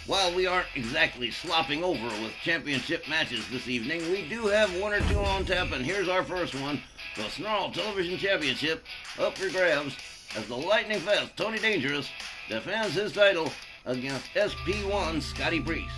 While we aren't exactly slopping over with championship matches this evening, we do have one or two on tap, and here's our first one. The Snarl Television Championship up for grabs as the lightning fast Tony Dangerous defends his title against SP-1 Scotty Priest.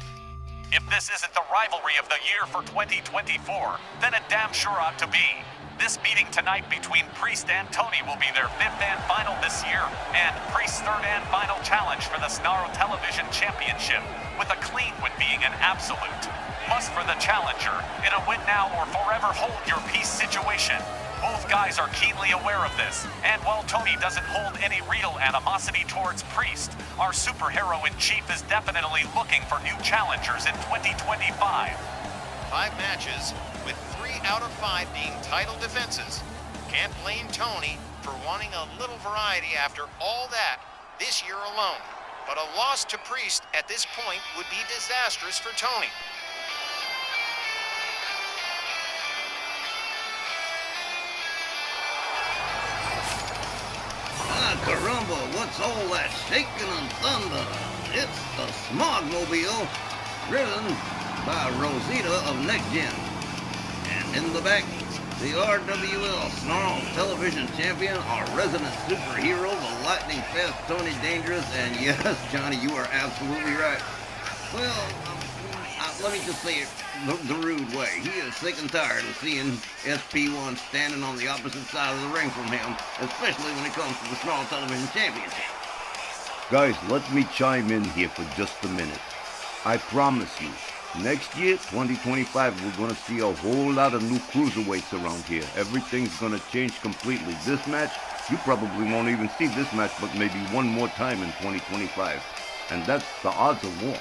If this isn't the rivalry of the year for 2024, then it damn sure ought to be. This meeting tonight between Priest and Tony will be their fifth and final this year, and Priest's third and final challenge for the Snarl Television Championship, with a clean win being an absolute must for the challenger in a win now or forever hold your peace situation. Both guys are keenly aware of this, and while Tony doesn't hold any real animosity towards Priest, our superhero-in-chief is definitely looking for new challengers in 2025. 5 matches, with 3 out of 5 being title defenses. Can't blame Tony for wanting a little variety after all that this year alone. But a loss to Priest at this point would be disastrous for Tony. Caramba, what's all that shaking and thunder? It's the Smogmobile, driven by Rosita of Next Gen. And in the back, the RWL Snarl Television Champion, our resident superhero, the lightning fast Tony Dangerous, and yes, Johnny, you are absolutely right. Well, let me just say it the rude way. He is sick and tired of seeing SP-1 standing on the opposite side of the ring from him, especially when it comes to the Snarl Television Championship. Guys, let me chime in here for just a minute. I promise you, next year, 2025, we're going to see a whole lot of new cruiserweights around here. Everything's going to change completely. This match, you probably won't even see this match but maybe one more time in 2025. And that's the odds of war.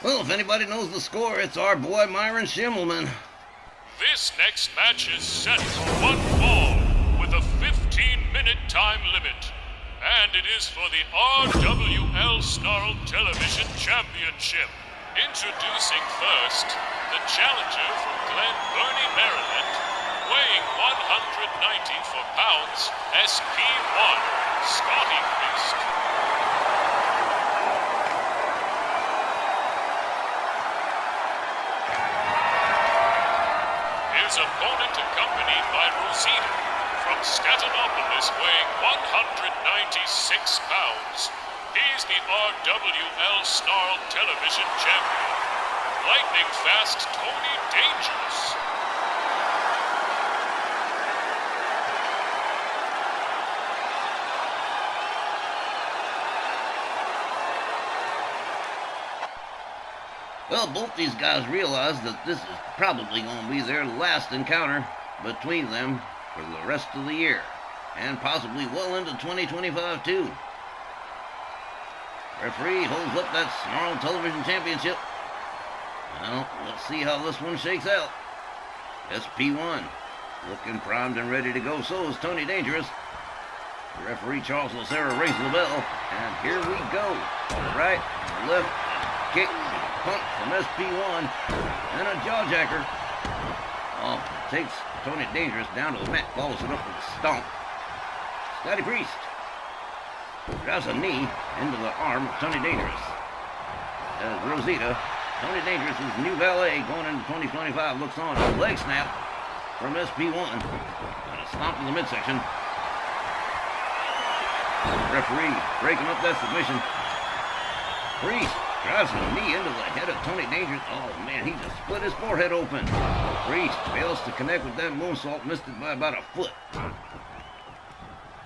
Well, if anybody knows the score, it's our boy Myron Schimmelman. This next match is set for one fall with a 15-minute time limit. And it is for the RWL Snarl Television Championship. Introducing first, the challenger from Glen Burnie, Maryland, weighing 194 pounds, SP-1, Scotty Priest. His opponent accompanied by Rosita from Scatonopolis, weighing 196 pounds. He's the RWL Snarl Television Champion, lightning fast Tony Dangerous. Well, both these guys realize that this is probably going to be their last encounter between them for the rest of the year, and possibly well into 2025 too. Referee holds up that Snarl Television Championship. Well, let's see how this one shakes out. SP-1 looking primed and ready to go. So is Tony Dangerous. The referee Charles Lucero rings the bell, and here we go. Right, left, kick, punt from SP-1, and a jawjacker. Oh, takes Tony Dangerous down to the mat, follows it up with a stomp. Scotty Priest drives a knee into the arm of Tony Dangerous. As Rosita, Tony Dangerous' new valet going into 2025, looks on. A leg snap from SP-1. And a stomp to the midsection. Referee breaking up that submission. Priest drives a knee into the head of Tony Dangerous. Oh man, he just split his forehead open. Priest fails to connect with that moonsault, missed it by about a foot.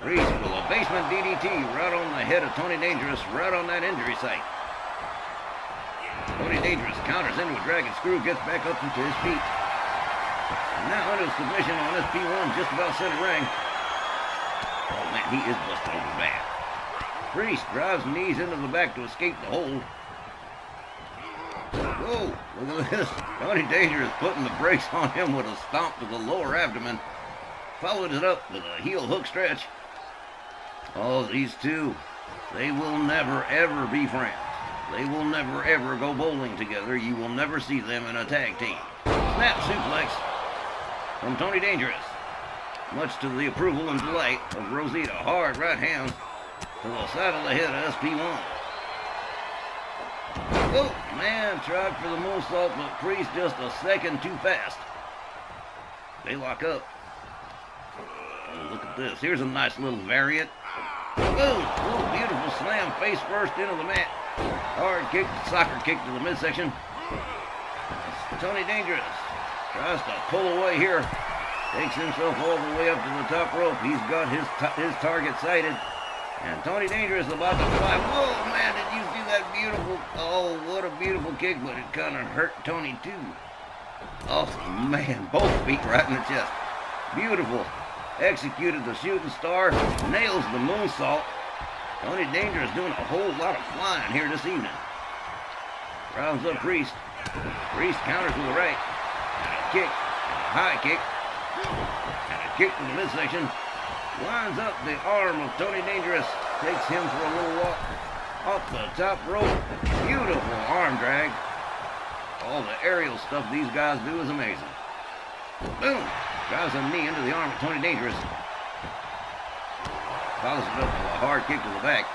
Priest with a basement DDT right on the head of Tony Dangerous, right on that injury site. Tony Dangerous counters into a dragon screw, gets back up into his feet. And now into submission on SP-1, just about center ring. Oh man, he is busted open bad. Priest drives knees into the back to escape the hold. Whoa, look at this. Tony Dangerous putting the brakes on him with a stomp to the lower abdomen. Followed it up with a heel hook stretch. Oh, these two, they will never, ever be friends. They will never, ever go bowling together. You will never see them in a tag team. Snap suplex from Tony Dangerous. Much to the approval and delight of Rosita. Hard right hand to the side of the head of SP-1. Oh, man, tried for the moonsault, but Priest just a second too fast. They lock up. Oh, look at this. Here's a nice little variant. Boom! Little beautiful slam face first into the mat. Hard kick, soccer kick to the midsection. Tony Dangerous tries to pull away here. Takes himself all the way up to the top rope. He's got his target sighted. And Tony Dangerous about to fly. Whoa, man, did you see that beautiful... Oh, what a beautiful kick, but it kind of hurt Tony, too. Oh, man, both feet right in the chest. Beautiful. Executed the shooting star. Nails the moonsault. Tony Dangerous doing a whole lot of flying here this evening. Rounds up Priest. Priest counters to the right. And a kick. And a high kick. And a kick to the midsection. Lines up the arm of Tony Dangerous. Takes him for a little walk off the top rope. Beautiful arm drag. All the aerial stuff these guys do is amazing. Boom! Drives a knee into the arm of Tony Dangerous. Follows it up with a hard kick to the back.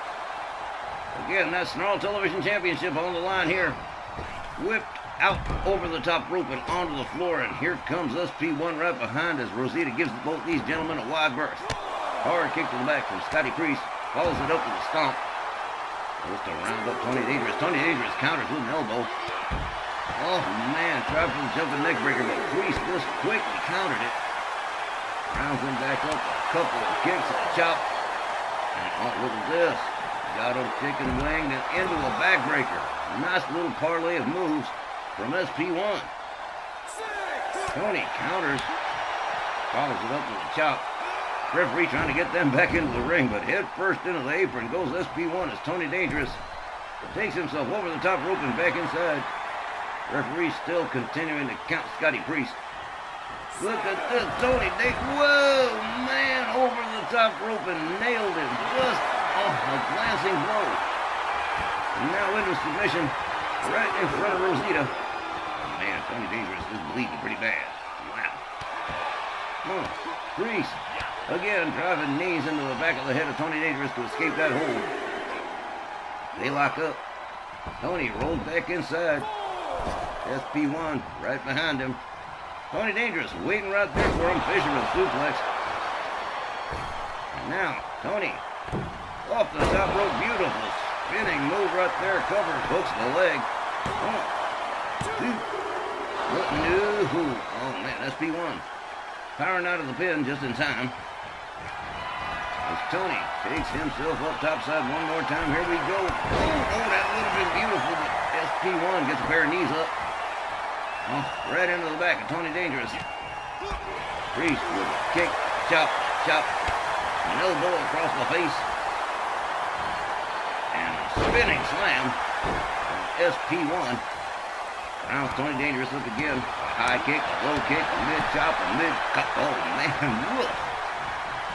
Again, that Snarl Television Championship on the line here. Whipped out over the top rope and onto the floor, and here comes SP-1 right behind as Rosita gives both these gentlemen a wide berth. Hard kick to the back from Scotty Priest. Follows it up with a stomp. Just to round up Tony Dangerous. Tony Dangerous counters with an elbow. Oh, man, tried for the jumping neck breaker, but Priest just quickly countered it. Rounds him back up, a couple of kicks and a chop. And oh, look at this. Got him chicken winged and into a backbreaker. Nice little parlay of moves from SP-1. Tony counters. Follows it up with a chop. Referee trying to get them back into the ring, but head first into the apron goes SP-1 as Tony Dangerous takes himself over the top rope and back inside. Referee still continuing to count Scotty Priest. Look at this, Tony Dangerous. Whoa, man, over the top rope and nailed him. Just a glancing blow. And now into submission right in front of Rosita. Man, Tony Dangerous is bleeding pretty bad. Wow. Oh, Priest again driving knees into the back of the head of Tony Dangerous to escape that hold. They lock up. Tony rolls back inside. SP-1 right behind him. Tony Dangerous waiting right there for him. Fisherman suplex. And now Tony off the top rope. Beautiful spinning move right there. Covers, hooks the leg. 1, 2. No. Oh man, SP-1 powering out of the pin just in time. As Tony takes himself up topside one more time. Here we go. Oh, that would have been beautiful, but SP-1 gets a pair of knees up. Oh, right into the back of Tony Dangerous. Priest with a kick, chop, an elbow across the face. And a spinning slam from SP-1. Rounds Tony Dangerous up again. A high kick, a low kick, a mid chop, a mid cut. Oh man, woof.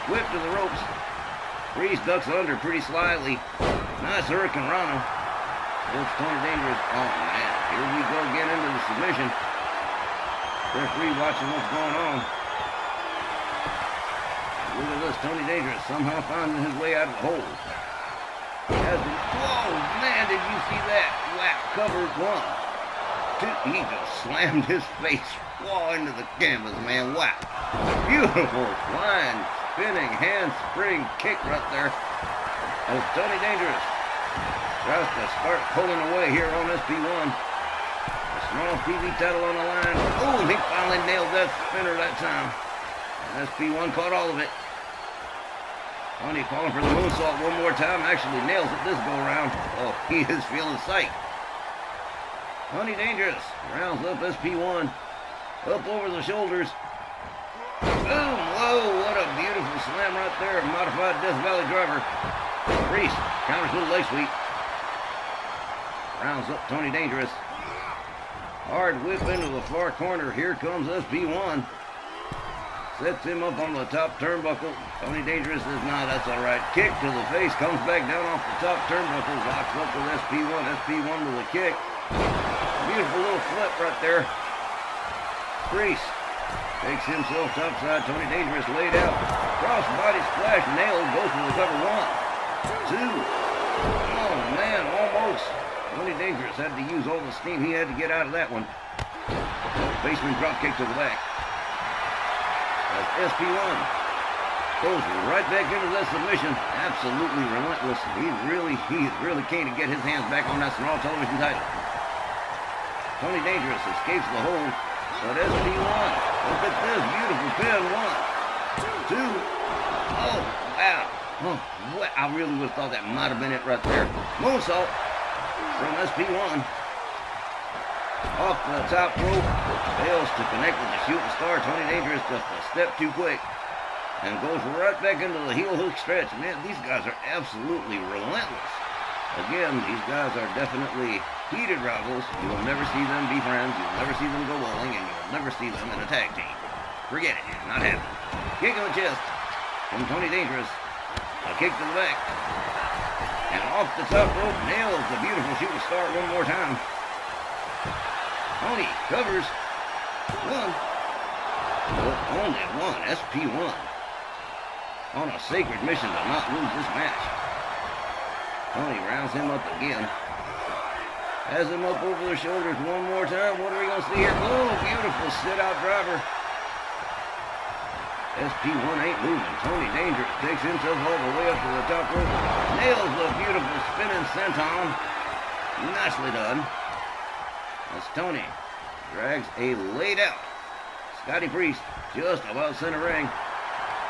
Whip to the ropes. Priest ducks under pretty slyly. Nice Hurricane Rana. It's Tony Dangerous. Oh man, here we go again into the submission. Referee watching what's going on. Look at this, Tony Dangerous somehow finding his way out of the hole. Whoa, man, did you see that? Wow, covered 1, 2. He just slammed his face into the canvas, man. Wow. Beautiful flying, spinning handspring kick right there. As Tony Dangerous tries to start pulling away here on SP-1. The Snarl TV title on the line. Oh, he finally nailed that spinner that time. And SP-1 caught all of it. Tony calling for the moonsault one more time. Actually nails it this go around. Oh, he is feeling sight. Tony Dangerous rounds up SP-1. Up over the shoulders. Boom! Whoa, what a beautiful slam right there. Modified Death Valley driver. Priest counters with a leg sweep. Rounds up Tony Dangerous. Hard whip into the far corner. Here comes SP-1. Sets him up on the top turnbuckle. Tony Dangerous says, nah, that's all right. Kick to the face. Comes back down off the top turnbuckle. Locks up with SP-1. SP-1 with a kick. Beautiful little flip right there. Priest takes himself topside. Tony Dangerous laid out. Cross body splash nailed. Goes for the cover. 1, 2. Oh, man, almost. Tony Dangerous had to use all the steam he had to get out of that one. Basement drop kick to the back. As SP-1 goes right back into that submission. Absolutely relentless. He's really keen to get his hands back on that Snarl Television title. Tony Dangerous escapes the hold, but SP-1, look at this beautiful pin. 1, 2. Oh, wow. Oh, what? I really would have thought that might have been it right there. Moonsault from SP-1. Off the top rope. Fails to connect with the shooting star. Tony Dangerous just a step too quick. And goes right back into the heel hook stretch. Man, these guys are absolutely relentless. Again, these guys are definitely heated rivals. You will never see them be friends. You'll never see them go bowling. And you'll never see them in a tag team. Forget it. It's not happening. Kick in the chest from Tony Dangerous. A kick to the back. And off the top rope, nails the beautiful shooting star one more time. Tony covers. 1. Well, only 1. SP-1. On a sacred mission to not lose this match. Tony rounds him up again. Has him up over the shoulders one more time. What are we going to see here? Oh, beautiful sit-out driver. SP-1 ain't moving. Tony Dangerous takes himself all the way up to the top rope. Nails the beautiful spinning senton. Nicely done. As Tony drags a laid out Scotty Priest just about center ring.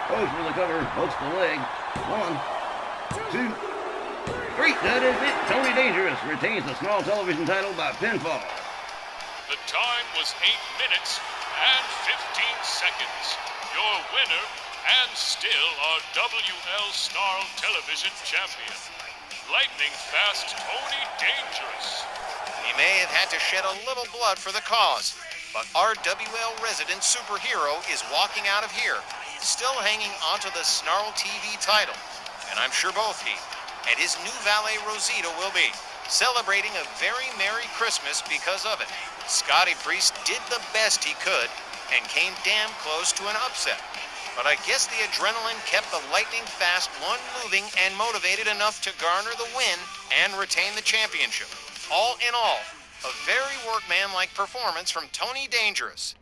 Goes for the cover, hooks the leg. 1, 2, 3. That is it. Tony Dangerous retains the Snarl Television title by pinfall. The time was 8 minutes and 15 seconds. Your winner and still our WL Snarl Television champion, lightning fast Tony Dangerous. He may have had to shed a little blood for the cause, but our WL resident superhero is walking out of here, still hanging onto the Snarl TV title. And I'm sure both he and his new valet Rosita will be celebrating a very Merry Christmas because of it. Scotty Priest did the best he could and came damn close to an upset. But I guess the adrenaline kept the lightning fast one moving and motivated enough to garner the win and retain the championship. All in all, a very workmanlike performance from Tony Dangerous.